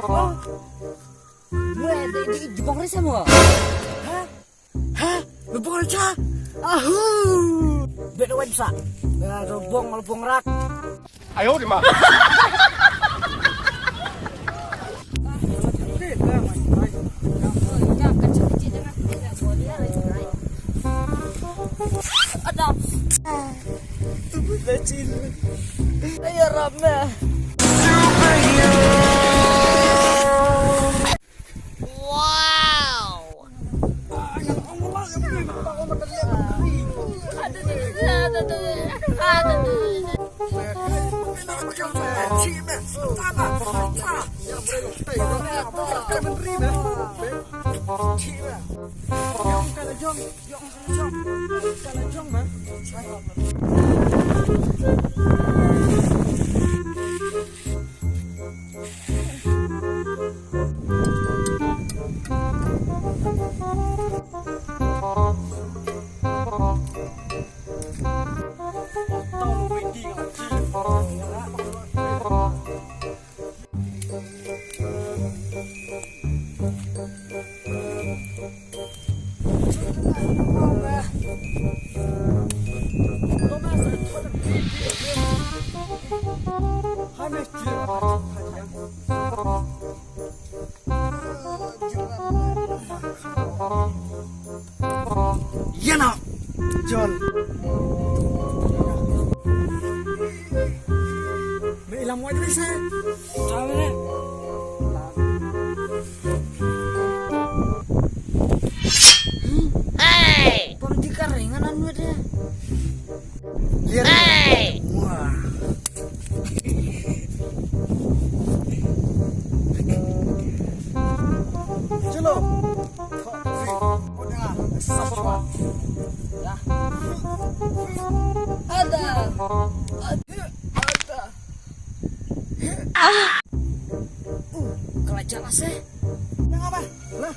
Oh, mulai di Jepang rin semua. Hah? Hah? Lubong aja? Ahu! Beda wajsa. Lubong rak. 哎呦我的妈！ Ada. Kecil. Ayo ramai. Ya nak, John. May ilang mo aja sih. Tahu ni. Hey. Pang di karingan anu dia. Lihat. Hey. Wah. Chalo. Ya. Ada. Kalau jelas sih. Yang apa? Lah.